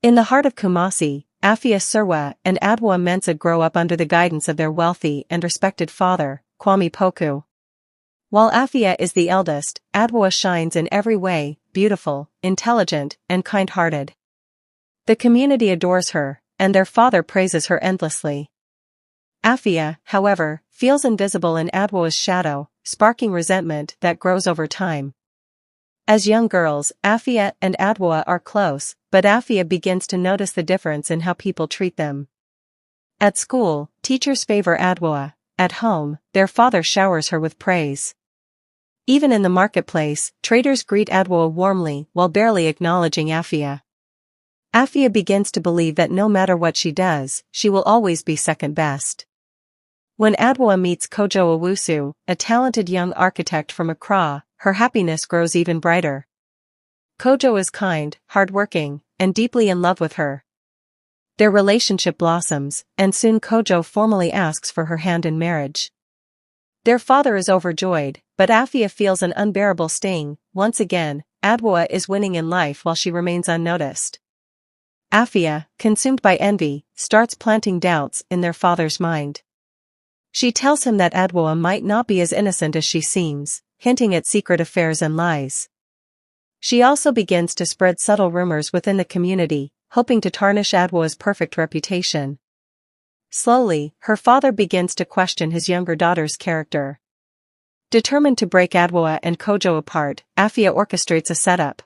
In the heart of Kumasi, Afia Surwa and Adwoa Mensah grow up under the guidance of their wealthy and respected father, Kwame Poku. While Afia is the eldest, Adwoa shines in every way, beautiful, intelligent, and kind-hearted. The community adores her, and their father praises her endlessly. Afia, however, feels invisible in Adwoa's shadow, sparking resentment that grows over time. As young girls, Afia and Adwoa are close, but Afia begins to notice the difference in how people treat them. At school, teachers favor Adwoa. At home, their father showers her with praise. Even in the marketplace, traders greet Adwoa warmly while barely acknowledging Afia. Afia begins to believe that no matter what she does, she will always be second best. When Adwoa meets Kojo Owusu, a talented young architect from Accra, her happiness grows even brighter. Kojo is kind, hardworking, and deeply in love with her. Their relationship blossoms, and soon Kojo formally asks for her hand in marriage. Their father is overjoyed, but Afia feels an unbearable sting. Once again, Adwoa is winning in life while she remains unnoticed. Afia, consumed by envy, starts planting doubts in their father's mind. She tells him that Adwoa might not be as innocent as she seems, hinting at secret affairs and lies. She also begins to spread subtle rumors within the community, hoping to tarnish Adwoa's perfect reputation. Slowly, her father begins to question his younger daughter's character. Determined to break Adwoa and Kojo apart, Afia orchestrates a setup.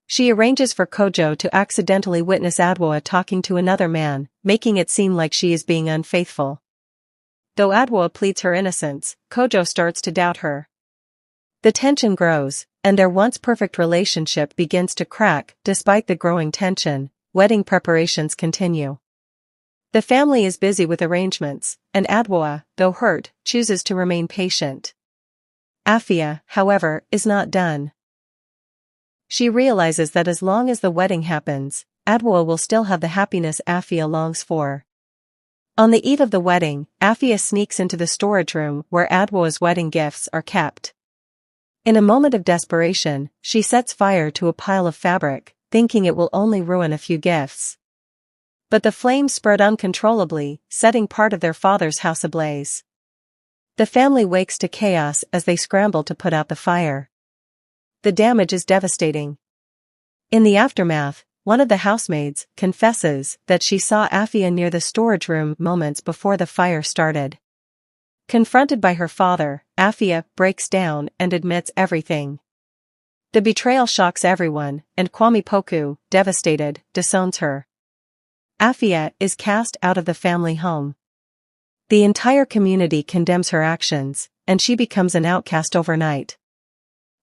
She arranges for Kojo to accidentally witness Adwoa talking to another man, making it seem like she is being unfaithful. Though Adwoa pleads her innocence, Kojo starts to doubt her. The tension grows, and their once perfect relationship begins to crack. Despite the growing tension, wedding preparations continue. The family is busy with arrangements, and Adwoa, though hurt, chooses to remain patient. Afia, however, is not done. She realizes that as long as the wedding happens, Adwoa will still have the happiness Afia longs for. On the eve of the wedding, Afia sneaks into the storage room where Adwoa's wedding gifts are kept. In a moment of desperation, she sets fire to a pile of fabric, thinking it will only ruin a few gifts. But the flames spread uncontrollably, setting part of their father's house ablaze. The family wakes to chaos as they scramble to put out the fire. The damage is devastating. In the aftermath, one of the housemaids confesses that she saw Afia near the storage room moments before the fire started. Confronted by her father, Afia breaks down and admits everything. The betrayal shocks everyone, and Kwame Poku, devastated, disowns her. Afia is cast out of the family home. The entire community condemns her actions, and she becomes an outcast overnight.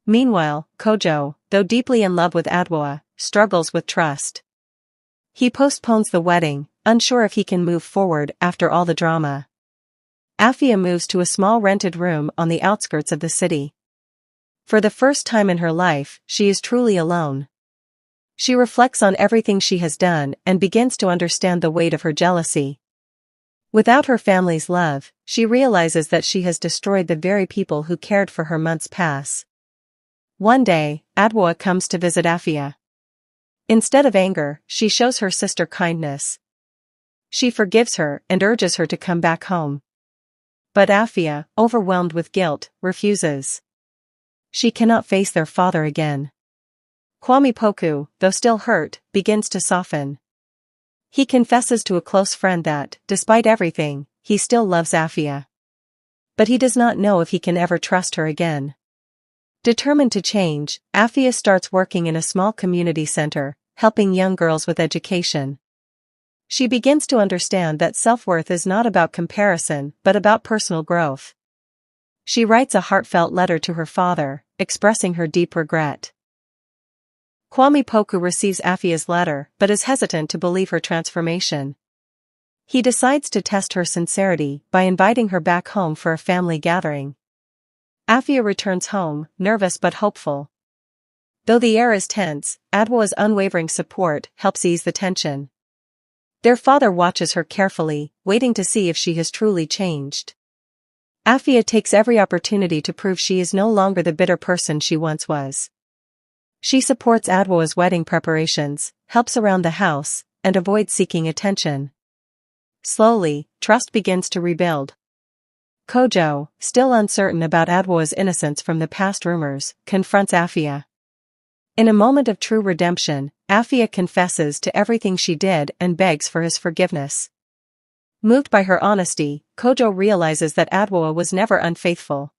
Meanwhile, Kojo, though deeply in love with Adwoa, struggles with trust. He postpones the wedding, unsure if he can move forward after all the drama. Afia moves to a small rented room on the outskirts of the city. For the first time in her life, she is truly alone. She reflects on everything she has done and begins to understand the weight of her jealousy. Without her family's love, she realizes that she has destroyed the very people who cared for her months past. One day, Adwoa comes to visit Afia. Instead of anger, she shows her sister kindness. She forgives her and urges her to come back home. But Afia, overwhelmed with guilt, refuses. She cannot face their father again. Kwame Poku, though still hurt, begins to soften. He confesses to a close friend that, despite everything, he still loves Afia. But he does not know if he can ever trust her again. Determined to change, Afia starts working in a small community center, helping young girls with education. She begins to understand that self-worth is not about comparison but about personal growth. She writes a heartfelt letter to her father, expressing her deep regret. Kwame Poku receives Afia's letter but is hesitant to believe her transformation. He decides to test her sincerity by inviting her back home for a family gathering. Afia returns home, nervous but hopeful. Though the air is tense, Adwoa's unwavering support helps ease the tension. Their father watches her carefully, waiting to see if she has truly changed. Afia takes every opportunity to prove she is no longer the bitter person she once was. She supports Adwoa's wedding preparations, helps around the house, and avoids seeking attention. Slowly, trust begins to rebuild. Kojo, still uncertain about Adwoa's innocence from the past rumors, confronts Afia. In a moment of true redemption, Afia confesses to everything she did and begs for his forgiveness. Moved by her honesty, Kojo realizes that Adwoa was never unfaithful.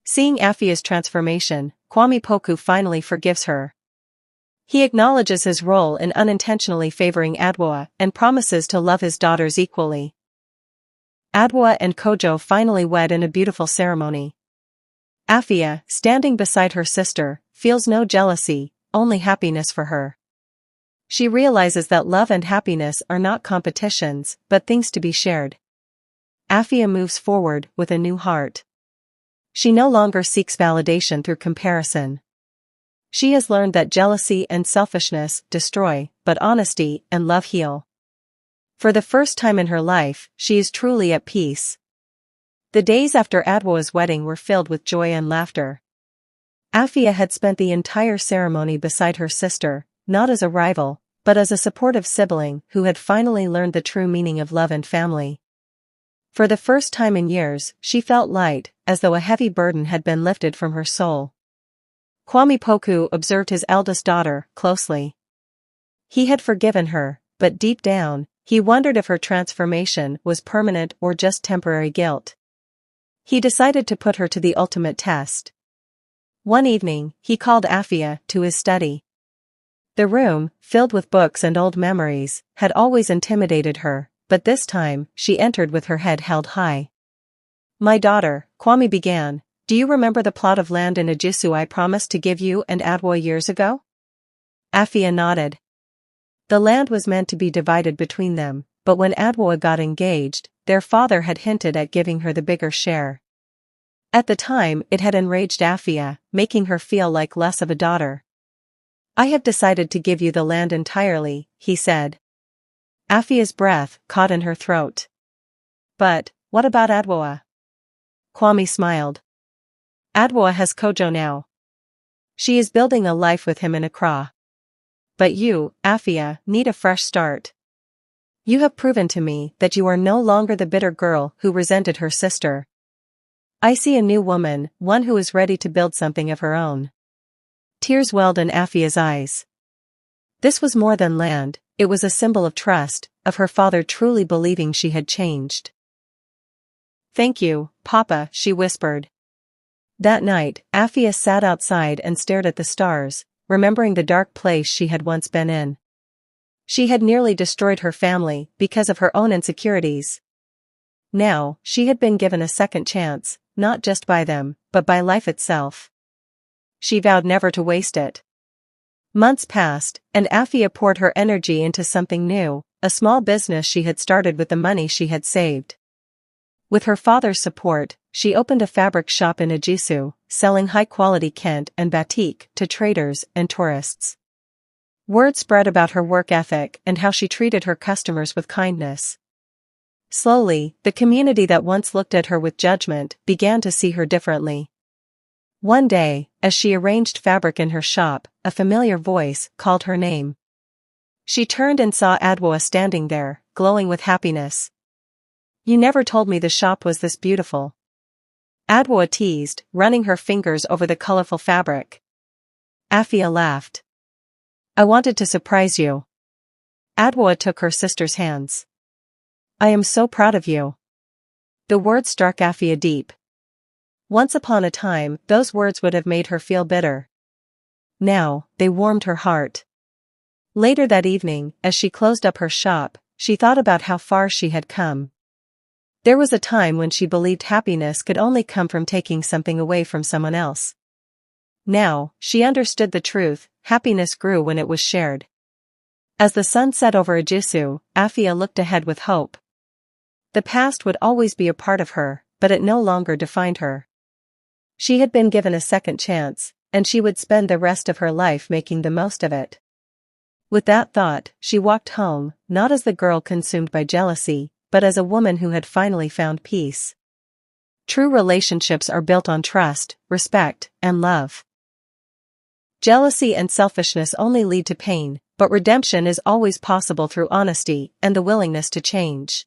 Seeing Afia's transformation, Kwame Poku finally forgives her. He acknowledges his role in unintentionally favoring Adwoa and promises to love his daughters equally. Adwoa and Kojo finally wed in a beautiful ceremony. Afia, standing beside her sister, feels no jealousy, only happiness for her. She realizes that love and happiness are not competitions, but things to be shared. Afia moves forward with a new heart. She no longer seeks validation through comparison. She has learned that jealousy and selfishness destroy, but honesty and love heal. For the first time in her life, she is truly at peace. The days after Adwoa's wedding were filled with joy and laughter. Afia had spent the entire ceremony beside her sister, not as a rival, but as a supportive sibling who had finally learned the true meaning of love and family. For the first time in years, she felt light, as though a heavy burden had been lifted from her soul. Kwame Poku observed his eldest daughter closely. He had forgiven her, but deep down, he wondered if her transformation was permanent or just temporary guilt. He decided to put her to the ultimate test. One evening, he called Afia to his study. The room, filled with books and old memories, had always intimidated her, but this time, she entered with her head held high. "My daughter," Kwame began, "do you remember the plot of land in Ejisu I promised to give you and Adwoa years ago?" Afia nodded. The land was meant to be divided between them, but when Adwoa got engaged, their father had hinted at giving her the bigger share. At the time, it had enraged Afia, making her feel like less of a daughter. "I have decided to give you the land entirely," he said. Afia's breath caught in her throat. "But, what about Adwoa?" Kwame smiled. "Adwoa has Kojo now. She is building a life with him in Accra. But you, Afia, need a fresh start. You have proven to me that you are no longer the bitter girl who resented her sister. I see a new woman, one who is ready to build something of her own." Tears welled in Afia's eyes. This was more than land, it was a symbol of trust, of her father truly believing she had changed. "Thank you, Papa," she whispered. That night, Afia sat outside and stared at the stars, remembering the dark place she had once been in. She had nearly destroyed her family because of her own insecurities. Now, she had been given a second chance, not just by them, but by life itself. She vowed never to waste it. Months passed, and Afia poured her energy into something new, a small business she had started with the money she had saved. With her father's support, she opened a fabric shop in Ejisu, selling high-quality Kent and batik to traders and tourists. Word spread about her work ethic and how she treated her customers with kindness. Slowly, the community that once looked at her with judgment began to see her differently. One day, as she arranged fabric in her shop, a familiar voice called her name. She turned and saw Adwoa standing there, glowing with happiness. "You never told me the shop was this beautiful," Adwoa teased, running her fingers over the colorful fabric. Afia laughed. "I wanted to surprise you." Adwoa took her sister's hands. "I am so proud of you." The words struck Afia deep. Once upon a time, those words would have made her feel bitter. Now, they warmed her heart. Later that evening, as she closed up her shop, she thought about how far she had come. There was a time when she believed happiness could only come from taking something away from someone else. Now, she understood the truth, happiness grew when it was shared. As the sun set over Ejisu, Afia looked ahead with hope. The past would always be a part of her, but it no longer defined her. She had been given a second chance, and she would spend the rest of her life making the most of it. With that thought, she walked home, not as the girl consumed by jealousy, but as a woman who had finally found peace. True relationships are built on trust, respect, and love. Jealousy and selfishness only lead to pain, but but redemption is always possible through honesty and the willingness to change.